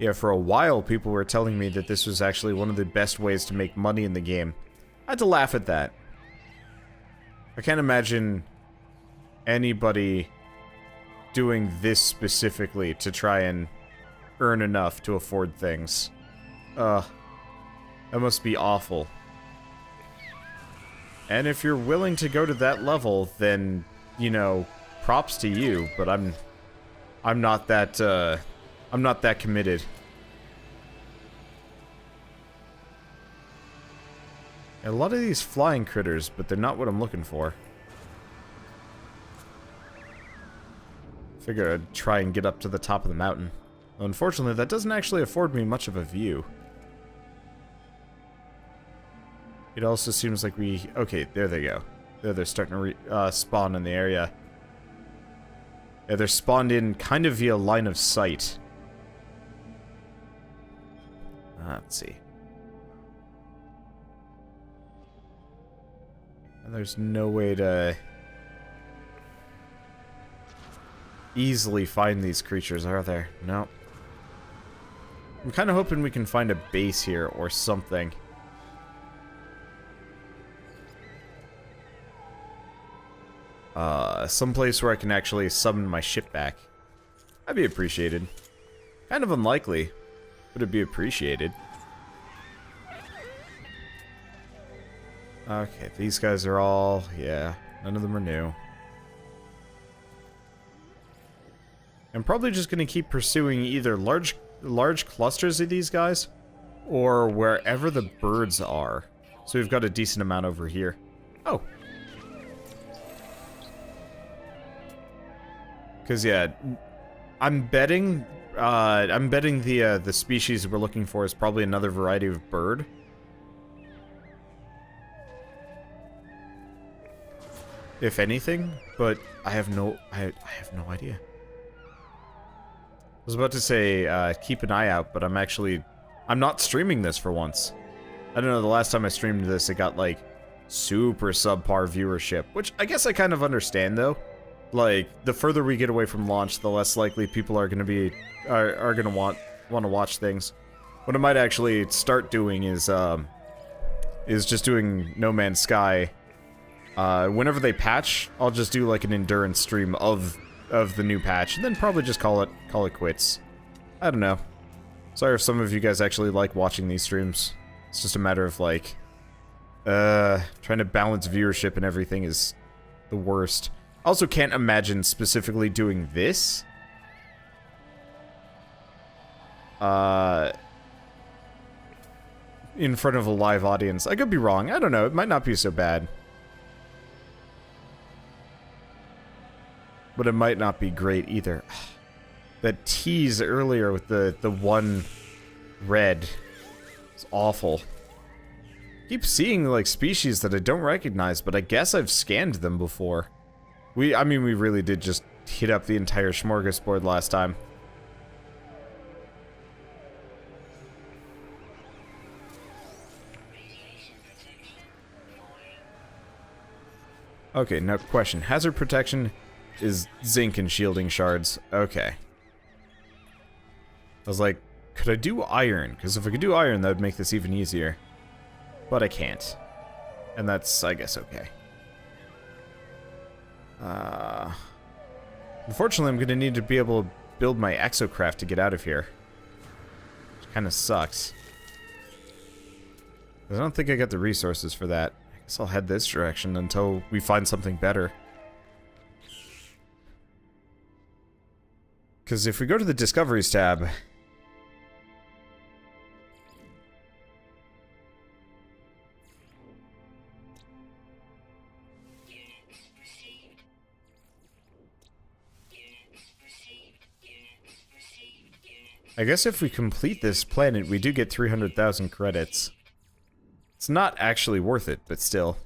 Yeah, for a while, people were telling me that this was actually one of the best ways to make money in the game. I had to laugh at that. I can't imagine anybody doing this specifically to try and earn enough to afford things. That must be awful. And if you're willing to go to that level, then, you know, props to you, but I'm not that committed. A lot of these flying critters, but they're not what I'm looking for. Figure I'd try and get up to the top of the mountain. Well, unfortunately, that doesn't actually afford me much of a view. It also seems like we... Okay, there they go. There they're starting to spawn in the area. Yeah, they're spawned in kind of via line of sight. Let's see. And there's no way to easily find these creatures, are there? No. I'm kind of hoping we can find a base here or something. Someplace where I can actually summon my ship back. That'd be appreciated. Kind of unlikely, but it'd be appreciated. Okay, these guys are all... yeah, none of them are new. I'm probably just going to keep pursuing either large clusters of these guys, or wherever the birds are. So we've got a decent amount over here. Oh. Because, yeah, I'm betting the species we're looking for is probably another variety of bird. If anything, but I have no idea. I was about to say, keep an eye out, but I'm not streaming this for once. I don't know, the last time I streamed this, it got, like, super subpar viewership, which I guess I kind of understand, though. Like, the further we get away from launch, the less likely people are gonna be, are gonna want to watch things. What I might actually start doing is just doing No Man's Sky. Whenever they patch, I'll just do, like, an endurance stream of the new patch, and then probably just call it quits. I don't know. Sorry if some of you guys actually like watching these streams. It's just a matter of, like, trying to balance viewership and everything is the worst. I also can't imagine specifically doing this. In front of a live audience. I could be wrong. I don't know. It might not be so bad. But it might not be great either. That tease earlier with the one red is awful. I keep seeing, like, species that I don't recognize, but I guess I've scanned them before. I mean, we really did just hit up the entire smorgasbord last time. Okay, now question. Hazard protection is zinc and shielding shards. Okay. I was like, could I do iron? Because if I could do iron, that would make this even easier. But I can't. And that's, I guess, okay. Unfortunately, I'm going to need to be able to build my exocraft to get out of here. Which kind of sucks. I don't think I got the resources for that. I guess I'll head this direction until we find something better. Because if we go to the Discoveries tab... I guess if we complete this planet, we do get 300,000 credits. It's not actually worth it, but still.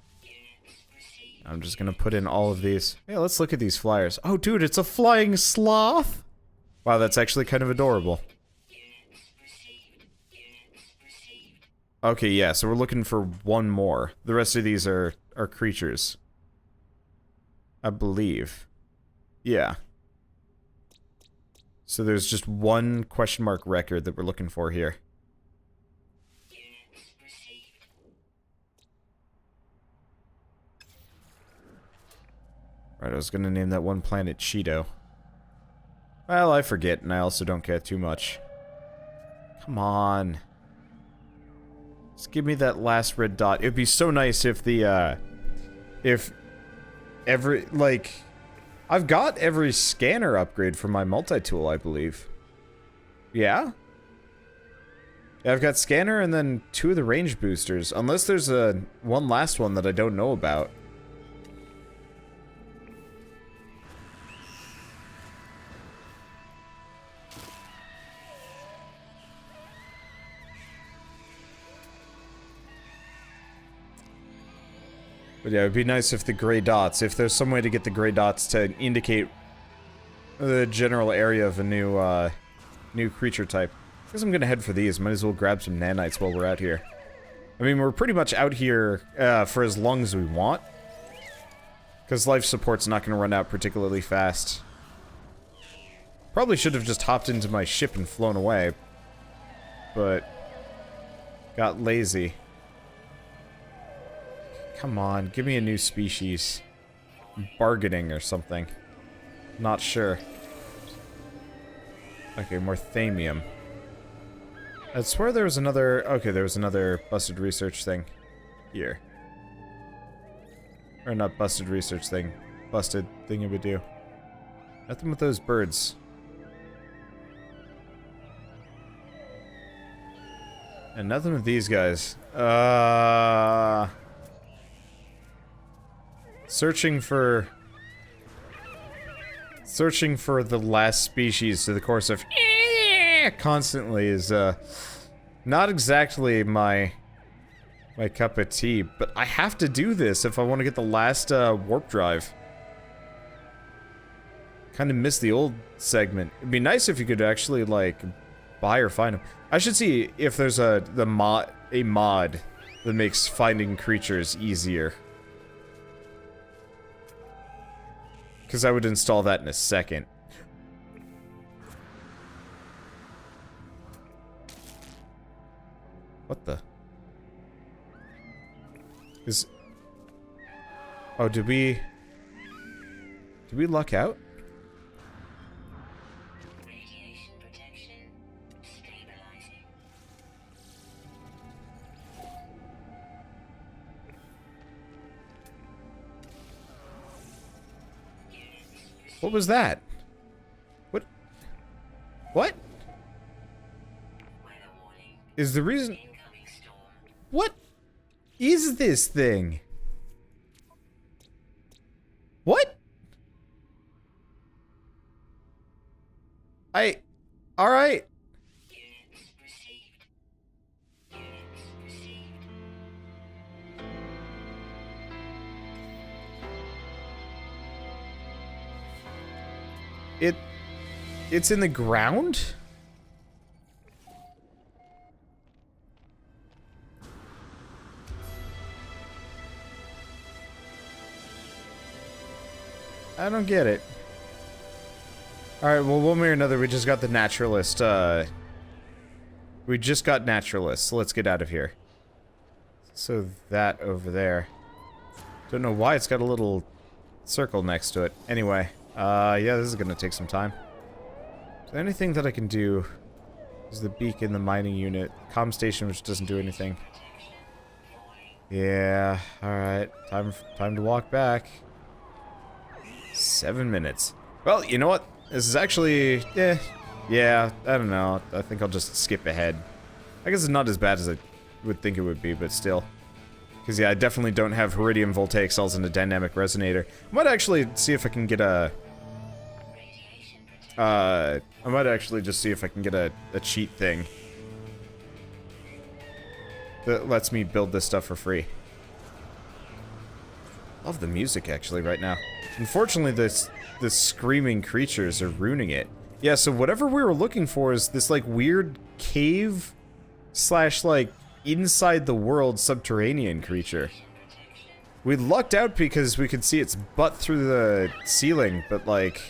I'm just gonna put in all of these. Yeah, let's look at these flyers. Oh, dude, it's a flying sloth! Wow, that's actually kind of adorable. Okay, yeah, so we're looking for one more. The rest of these are creatures. I believe. Yeah. So there's just one question mark record that we're looking for here. Right, I was gonna name that one planet Cheeto. Well, I forget, and I also don't care too much. Come on. Just give me that last red dot. It'd be so nice if the, if every, like... I've got every scanner upgrade for my multi-tool, I believe. Yeah? Yeah, I've got scanner and then 2 of the range boosters. Unless there's one last one that I don't know about. But yeah, it would be nice if the gray dots, if there's some way to get the gray dots to indicate the general area of a new creature type. I guess I'm gonna head for these. Might as well grab some nanites while we're out here. I mean, we're pretty much out here for as long as we want. Because life support's not gonna run out particularly fast. Probably should have just hopped into my ship and flown away. But got lazy. Come on, give me a new species. Bargaining or something. Not sure. Okay, more thamium. I swear there was another... Okay, there was another busted research thing. Here. Or not busted research thing. Busted thingy-ma-do. Nothing with those birds. And nothing with these guys. Searching for the last species to the course of constantly is not exactly my cup of tea, but I have to do this if I want to get the last warp drive. Kind of missed the old segment. It'd be nice if you could actually like buy or find them. I should see if there's a mod that makes finding creatures easier. Because I would install that in a second. What the? Is... Oh, did we luck out? Radiation protection stabilizing. What was that? What? What? Is the reason... What is this thing? What? Alright. It's in the ground? I don't get it. Alright, well, one way or another, we just got the naturalist, we just got naturalist, so let's get out of here. So that over there. Don't know why it's got a little circle next to it. Anyway, yeah, this is gonna take some time. Is there anything that I can do? Is the beacon, the mining unit, comm station, which doesn't do anything. Yeah, alright. Time to walk back. 7 minutes. Well, you know what? This is actually... Yeah, I don't know. I think I'll just skip ahead. I guess it's not as bad as I would think it would be, but still. Because, yeah, I definitely don't have Heridium voltaic cells and a dynamic resonator. I might actually see if I can get a... I might actually just see if I can get a cheat thing that lets me build this stuff for free. Love the music, actually, right now. Unfortunately, the screaming creatures are ruining it. Yeah, so whatever we were looking for is this, like, weird cave slash, like, inside the world subterranean creature. We lucked out because we could see its butt through the ceiling, but, like...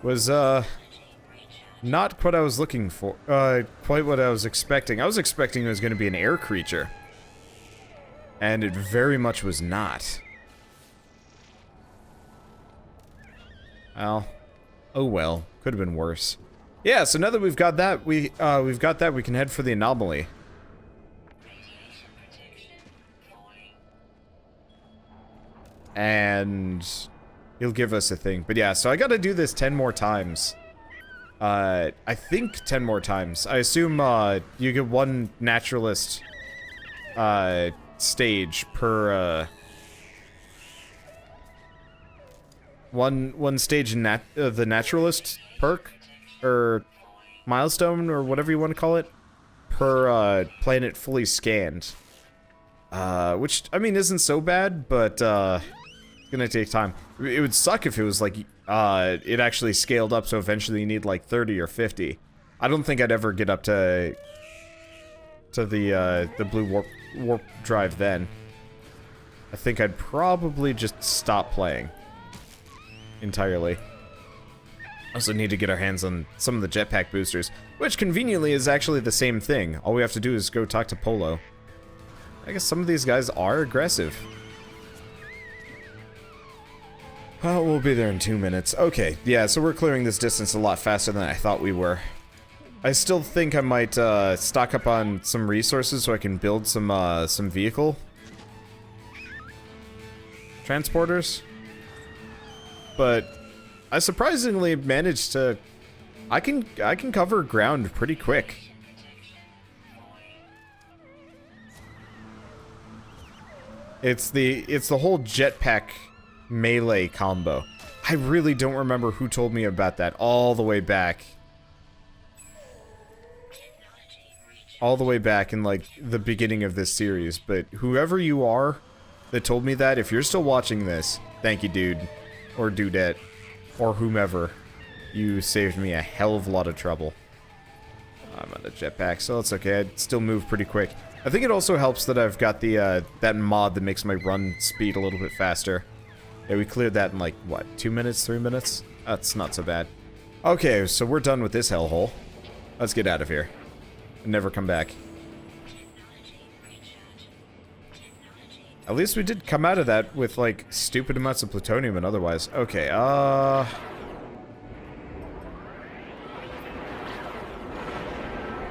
was, not what I was looking for, quite what I was expecting. I was expecting it was going to be an air creature. And it very much was not. Well, oh well, could have been worse. Yeah, so now that we've got that, we can head for the anomaly. And he'll give us a thing. But yeah, so I gotta do this 10 more times. I think 10 more times. I assume, you get one naturalist, stage per, one stage in the naturalist perk, or milestone, or whatever you want to call it, per, planet fully scanned. Which, I mean, isn't so bad, but, it's gonna take time. It would suck if it was like, it actually scaled up, so eventually you need like 30 or 50. I don't think I'd ever get up to the blue warp drive then. I think I'd probably just stop playing entirely. Also need to get our hands on some of the jetpack boosters, which conveniently is actually the same thing. All we have to do is go talk to Polo. I guess some of these guys are aggressive. Oh, we'll be there in 2 minutes. Okay, yeah, so we're clearing this distance a lot faster than I thought we were. I still think I might stock up on some resources so I can build some vehicle transporters. But I surprisingly managed to... I can cover ground pretty quick. It's the whole jetpack melee combo. I really don't remember who told me about that all the way back. All the way back in, like, the beginning of this series. But whoever you are that told me that, if you're still watching this, thank you, dude. Or dudette. Or whomever. You saved me a hell of a lot of trouble. I'm on a jetpack, so it's okay. I'd still move pretty quick. I think it also helps that I've got the, that mod that makes my run speed a little bit faster. Yeah, we cleared that in, like, what, 2 minutes, 3 minutes? That's not so bad. Okay, so we're done with this hellhole. Let's get out of here. And never come back. At least we did come out of that with, like, stupid amounts of plutonium and otherwise. Okay, I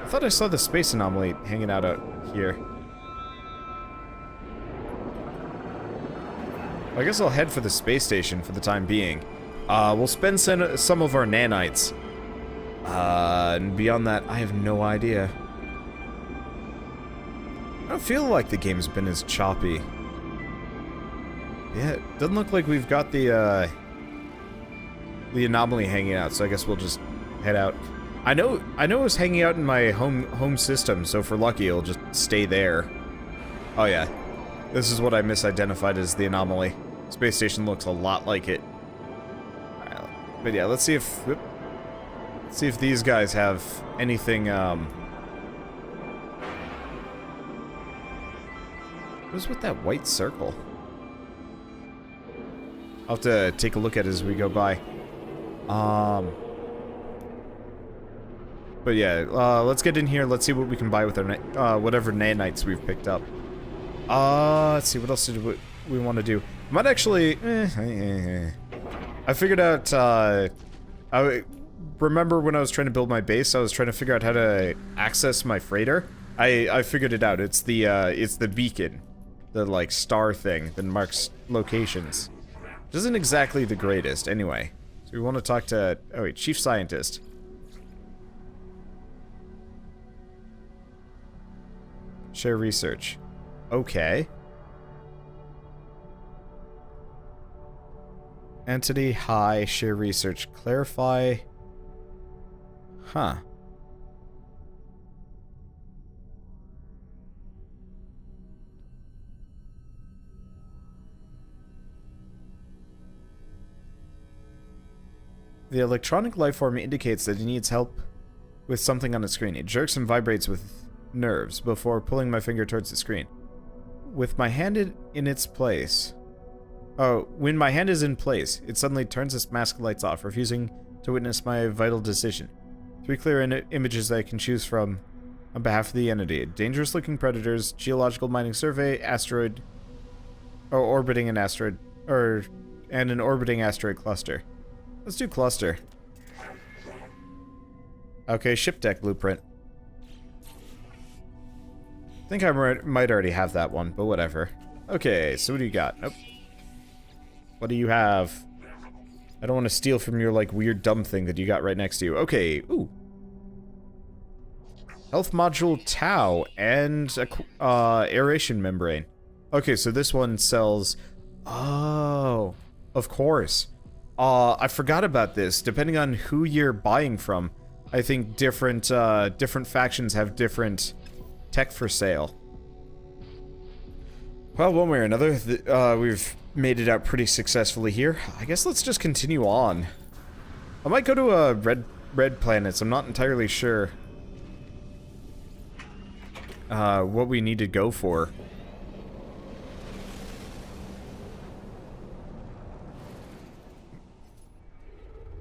thought I saw the space anomaly hanging out here. I guess I'll head for the space station for the time being. We'll spend some of our nanites. And beyond that, I have no idea. I don't feel like the game's been as choppy. Yeah, it doesn't look like we've got the anomaly hanging out, so I guess we'll just head out. I know it was hanging out in my home system, so if we're lucky, it'll just stay there. Oh yeah. This is what I misidentified as the anomaly. Space station looks a lot like it. Alright, but yeah, let's see if these guys have anything, What's with that white circle? I'll have to take a look at it as we go by. But yeah, let's get in here, let's see what we can buy with our, whatever nanites we've picked up. Let's see, what else did we want to do? I might actually, I figured out, I remember when I was trying to build my base, I was trying to figure out how to access my freighter. I figured it out, it's the beacon. The, like, star thing that marks locations. Which isn't exactly the greatest, anyway. So we want to talk to, oh wait, Chief Scientist. Share research. Okay. Entity, hi, share research, clarify. Huh. The electronic lifeform indicates that it needs help with something on the screen. It jerks and vibrates with nerves before pulling my finger towards the screen. With my hand in its place... Oh, when my hand is in place, it suddenly turns its mask lights off, refusing to witness my vital decision. 3 clear images that I can choose from on behalf of the entity. Dangerous-looking predators, geological mining survey, asteroid, or orbiting an asteroid, and an orbiting asteroid cluster. Let's do cluster. Okay, ship deck blueprint. I think I might already have that one, but whatever. Okay, so what do you got? Nope. What do you have? I don't want to steal from your, like, weird dumb thing that you got right next to you. Okay, ooh. Health module Tau and aeration membrane. Okay, so this one sells... Oh, of course. I forgot about this. Depending on who you're buying from, I think different factions have different tech for sale. Well, one way or another, we've made it out pretty successfully here. I guess let's just continue on. I might go to red planets. I'm not entirely sure what we need to go for.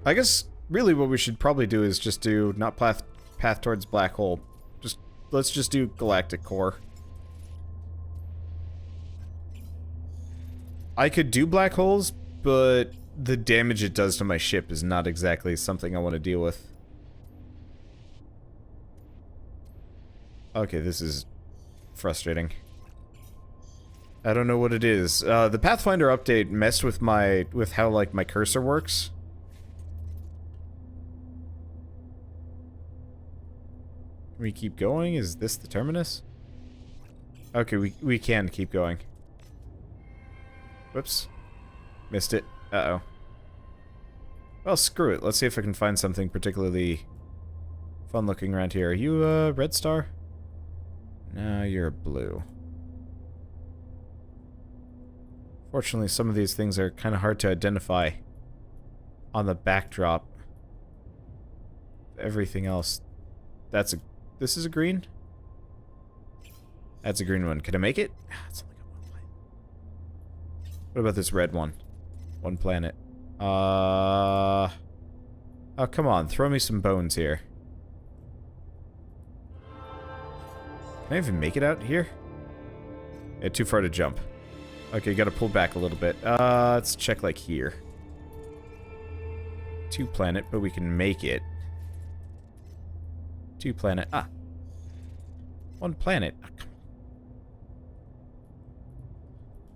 I guess really what we should probably do is just do not path towards black hole. Let's just do galactic core. I could do black holes, but the damage it does to my ship is not exactly something I want to deal with. Okay, this is frustrating. I don't know what it is. The Pathfinder update messed with how like my cursor works. Can we keep going? Is this the terminus? Okay, we can keep going. Whoops. Missed it. Uh-oh. Well, screw it. Let's see if I can find something particularly fun looking around here. Are you a red star? No, you're a blue. Fortunately, some of these things are kind of hard to identify on the backdrop. Everything else... This is a green? That's a green one. Can I make it? It's only got one light. What about this red one? One planet. Oh, come on. Throw me some bones here. Can I even make it out here? Yeah, too far to jump. Okay, gotta pull back a little bit. Let's check, like, here. 2 planet, but we can make it. 2 planet. Ah. 1 planet. Ah, come on.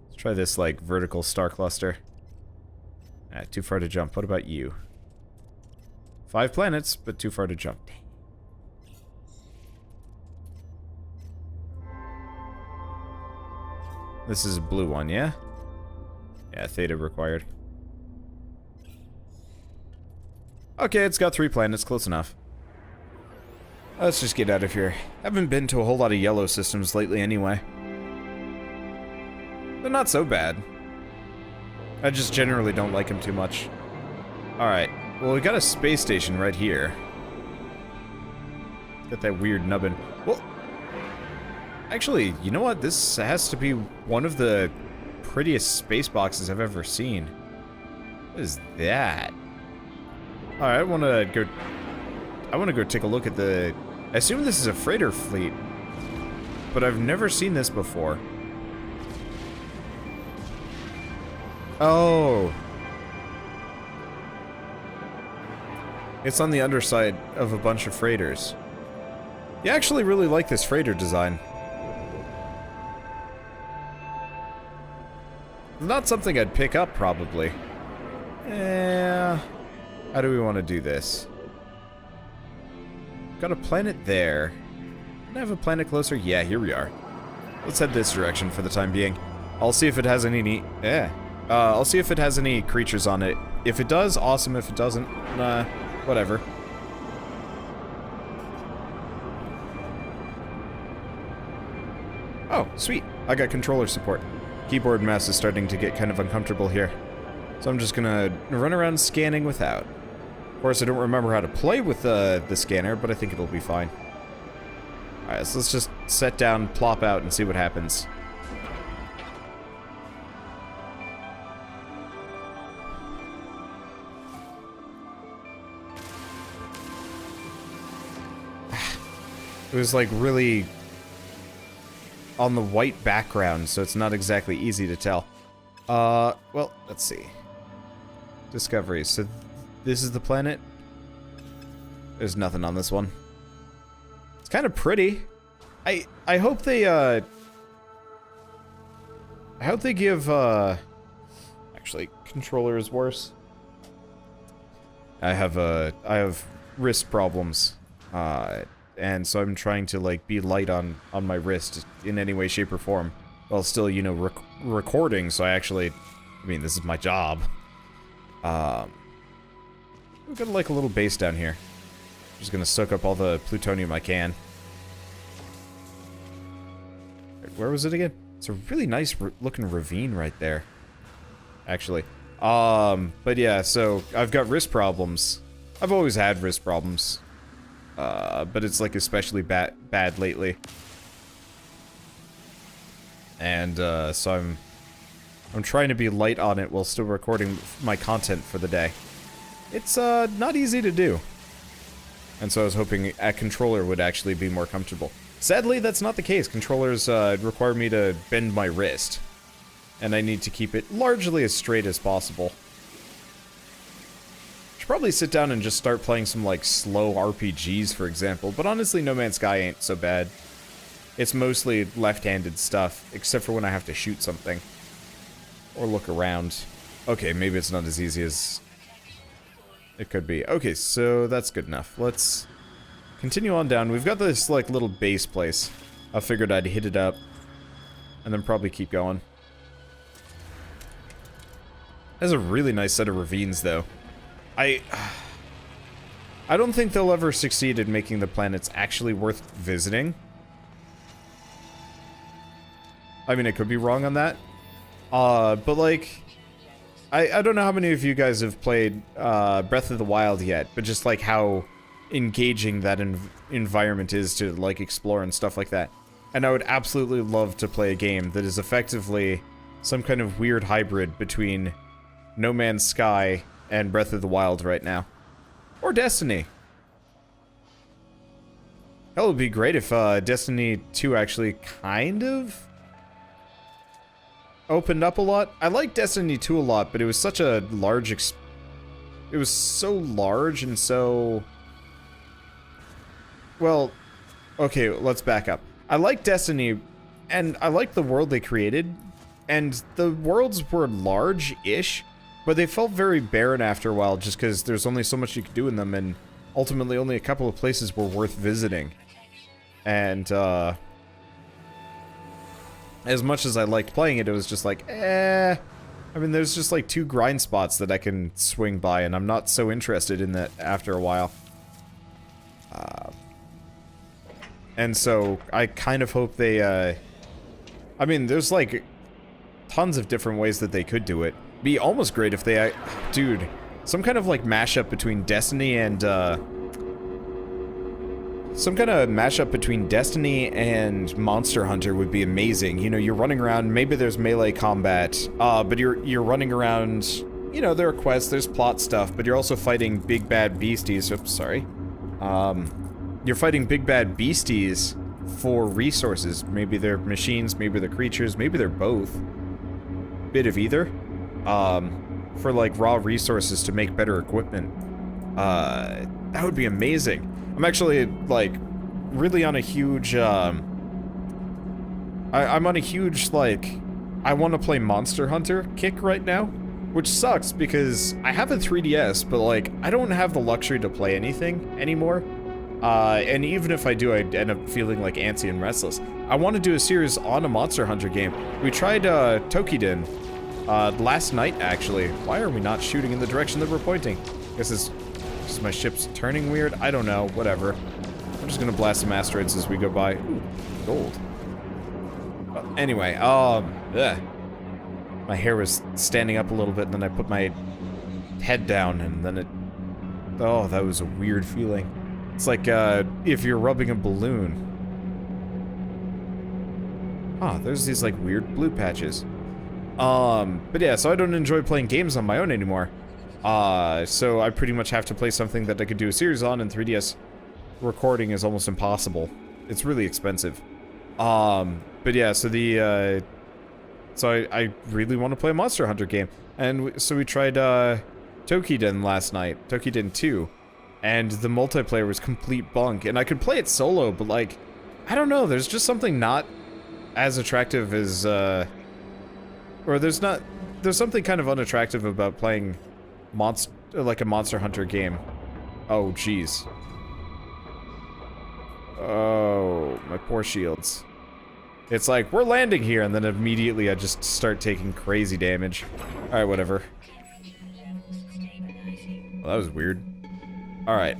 Let's try this, like, vertical star cluster. Ah, too far to jump. What about you? 5 planets, but too far to jump. Dang. This is a blue one, yeah? Yeah, theta required. Okay, it's got 3 planets, close enough. Let's just get out of here. Haven't been to a whole lot of yellow systems lately anyway. They're not so bad. I just generally don't like them too much. Alright, well we got a space station right here. Got that weird nubbin. Well, actually, you know what? This has to be one of the prettiest space boxes I've ever seen. What is that? Alright, I wanna go take a look at the... I assume this is a freighter fleet, but I've never seen this before. Oh. It's on the underside of a bunch of freighters. You actually really like this freighter design. Not something I'd pick up, probably. Yeah. How do we want to do this? Got a planet there. Can I have a planet closer? Yeah, here we are. Let's head this direction for the time being. I'll see if it has any I'll see if it has any creatures on it. If it does, awesome. If it doesn't, whatever. Oh, sweet. I got controller support. Keyboard mouse is starting to get kind of uncomfortable here. So I'm just gonna run around scanning without. Of course, I don't remember how to play with the scanner, but I think it'll be fine. Alright, so let's just set down, plop out, and see what happens. It was like really on the white background, so it's not exactly easy to tell. Well, let's see. Discovery. So this is the planet. There's nothing on this one. It's kind of pretty. I hope they give actually controller is worse. I have wrist problems. And so I'm trying to like be light on my wrist in any way, shape, or form, while still, you know, recording. So I mean, this is my job. We've got like a little base down here. Just gonna soak up all the plutonium I can. Where was it again? It's a really nice looking ravine right there. Actually, but yeah. So I've got wrist problems. I've always had wrist problems. But it's like especially bad lately. And so I'm trying to be light on it while still recording my content for the day. It's not easy to do. And so I was hoping a controller would actually be more comfortable. Sadly, that's not the case. Controllers require me to bend my wrist, and I need to keep it largely as straight as possible. Probably sit down and just start playing some like slow RPGs, for example, but honestly No Man's Sky ain't so bad. It's mostly left-handed stuff, except for when I have to shoot something or look around. Okay, maybe it's not as easy as it could be. Okay, so that's good enough. Let's continue on down. We've got this like little base place. I figured I'd hit it up and then probably keep going. Has a really nice set of ravines though. I don't think they'll ever succeed in making the planets actually worth visiting. I mean, I could be wrong on that. But like, I don't know how many of you guys have played Breath of the Wild yet, but just like how engaging that environment is to like explore and stuff like that. And I would absolutely love to play a game that is effectively some kind of weird hybrid between No Man's Sky and Breath of the Wild right now. Or Destiny. Hell, it would be great if Destiny 2 actually kind of opened up a lot. I like Destiny 2 a lot, but it was such a large it was so large and so... Well, okay, let's back up. I like Destiny, and I like the world they created, and the worlds were large-ish, but they felt very barren after a while just because there's only so much you could do in them, and ultimately only a couple of places were worth visiting. And, as much as I liked playing it, it was just like, I mean, there's just like 2 grind spots that I can swing by, and I'm not so interested in that after a while. And so, I kind of hope they, I mean, there's like tons of different ways that they could do it. Be almost great if they, dude, some kind of like mashup between Destiny and, some kind of mashup between Destiny and Monster Hunter would be amazing. You know, you're running around, maybe there's melee combat, but you're running around, you know, there are quests, there's plot stuff, but you're also fighting big bad beasties, oops, sorry. You're fighting big bad beasties for resources. Maybe they're machines, maybe they're creatures, maybe they're both. Bit of either. For like raw resources to make better equipment. That would be amazing. I'm actually like really on a huge I'm on a huge like I want to play Monster Hunter kick right now, which sucks because I have a 3DS, but like I don't have the luxury to play anything anymore. And even if I do, I end up feeling like antsy and restless. I want to do a series on a Monster Hunter game. We tried Tokiden last night, actually. Why are we not shooting in the direction that we're pointing? I guess it's just my ship's turning weird. I don't know. Whatever. I'm just gonna blast some asteroids as we go by. Ooh, gold. Anyway, ugh. My hair was standing up a little bit, and then I put my head down, and then it... Oh, that was a weird feeling. It's like, if you're rubbing a balloon. Ah, there's these, like, weird blue patches. But yeah, so I don't enjoy playing games on my own anymore. So I pretty much have to play something that I could do a series on, and 3DS recording is almost impossible. It's really expensive. But yeah, so the, so I really want to play a Monster Hunter game. And so we tried, Tokiden last night. Tokiden 2. And the multiplayer was complete bunk. And I could play it solo, but like, I don't know, there's just something not as attractive as, or there's something kind of unattractive about playing like a Monster Hunter game. Oh, jeez. Oh, my poor shields. It's like, we're landing here, and then immediately I just start taking crazy damage. Alright, whatever. Well, that was weird. Alright.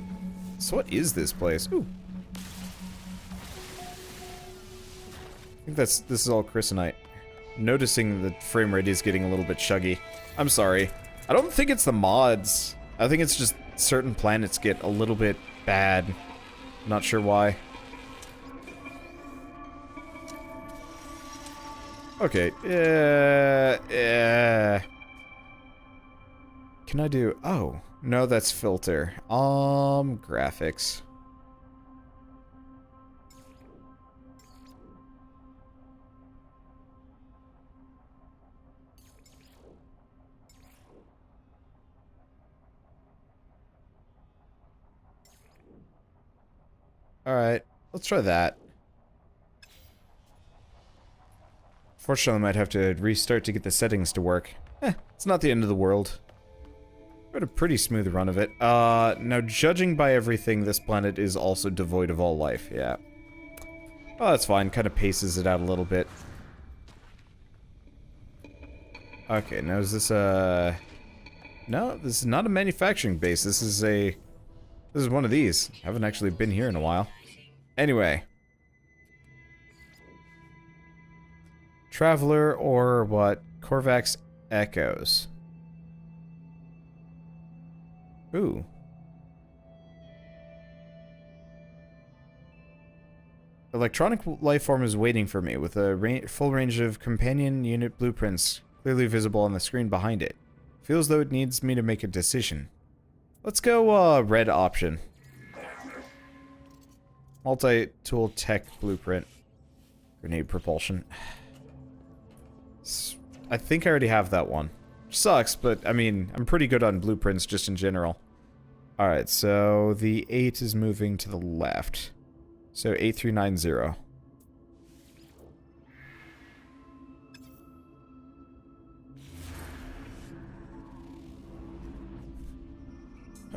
So what is this place? Ooh. I think this is all Chrysanite. Noticing the frame rate is getting a little bit chuggy. I'm sorry. I don't think it's the mods. I think it's just certain planets get a little bit bad. Not sure why. Okay, Can I do... Oh, no, that's filter. Graphics. Alright, let's try that. Fortunately, I might have to restart to get the settings to work. It's not the end of the world. We had a pretty smooth run of it. Now judging by everything, this planet is also devoid of all life, yeah. Oh, that's fine, kind of paces it out a little bit. Okay, now is this no, this is not a manufacturing base, this is one of these. I haven't actually been here in a while. Anyway. Traveler or what? Korvax Echoes. Ooh. Electronic life form is waiting for me with a full range of companion unit blueprints clearly visible on the screen behind it. Feels though it needs me to make a decision. Let's go red option. Multi-tool tech blueprint. Grenade propulsion. I think I already have that one. Sucks, but I mean, I'm pretty good on blueprints just in general. Alright, so the 8 is moving to the left. So 8390.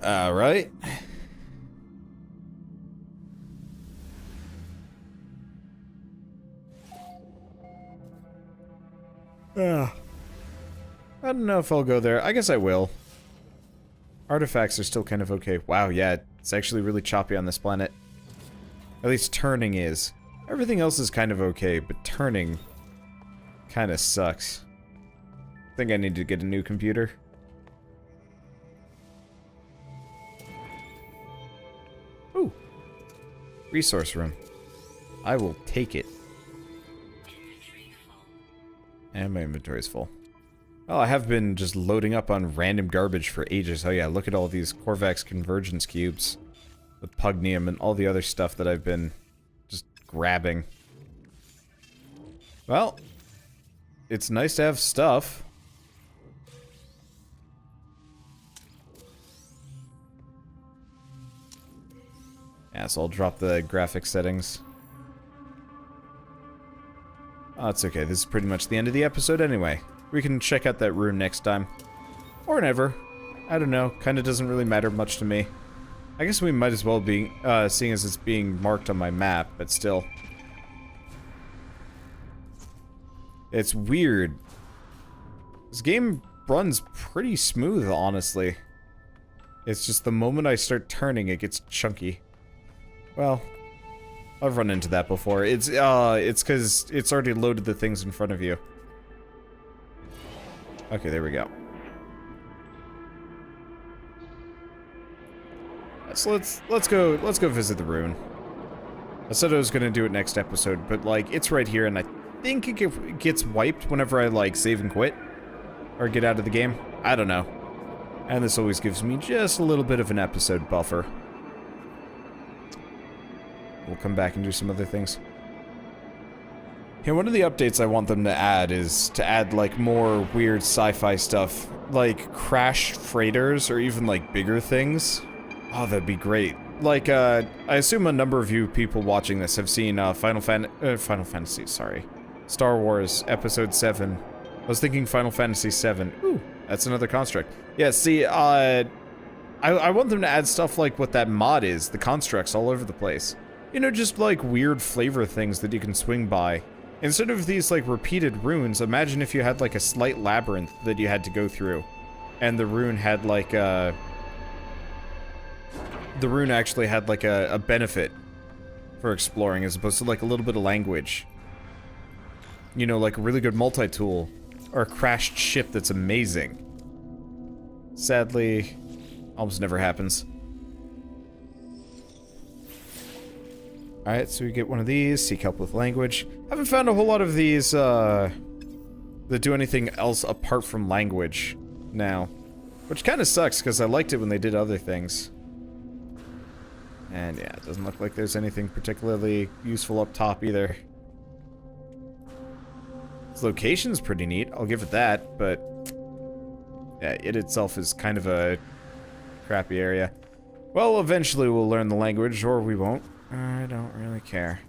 Alright. I don't know if I'll go there. I guess I will. Artifacts are still kind of okay. Wow, yeah, it's actually really choppy on this planet. At least turning is. Everything else is kind of okay, but turning kind of sucks. I think I need to get a new computer. Ooh. Resource room. I will take it. And my inventory's full. Well, I have been just loading up on random garbage for ages. Oh yeah, look at all these Korvax convergence cubes. The Pugnium and all the other stuff that I've been just grabbing. Well, it's nice to have stuff. Yeah, so I'll drop the graphic settings. Oh, it's okay. This is pretty much the end of the episode anyway. We can check out that room next time. Or never. I don't know. Kinda doesn't really matter much to me. I guess we might as well be, seeing as it's being marked on my map, but still. It's weird. This game runs pretty smooth, honestly. It's just the moment I start turning, it gets chunky. Well, I've run into that before. It's because it's already loaded the things in front of you. Okay, there we go. So let's go visit the ruin. I said I was gonna do it next episode, but like it's right here, and I think it gets wiped whenever I like save and quit or get out of the game. I don't know. And this always gives me just a little bit of an episode buffer. We'll come back and do some other things. Yeah, one of the updates I want them to add is to add, like, more weird sci-fi stuff. Like, crashed freighters, or even, like, bigger things. Oh, that'd be great. Like, I assume a number of you people watching this have seen, Final Fantasy, sorry. Star Wars Episode 7. I was thinking Final Fantasy 7. Ooh, that's another construct. Yeah, see, I want them to add stuff like what that mod is, the constructs all over the place. You know, just like weird flavor things that you can swing by. Instead of these like repeated runes, imagine if you had like a slight labyrinth that you had to go through. And the rune had like the rune actually had like a benefit for exploring as opposed to like a little bit of language. You know, like a really good multi-tool. Or a crashed ship that's amazing. Sadly, almost never happens. Alright, so we get one of these, seek help with language. Haven't found a whole lot of these, that do anything else apart from language now. Which kind of sucks, because I liked it when they did other things. And yeah, it doesn't look like there's anything particularly useful up top either. Its location's pretty neat, I'll give it that, but... yeah, it itself is kind of a crappy area. Well, eventually we'll learn the language, or we won't. I don't really care.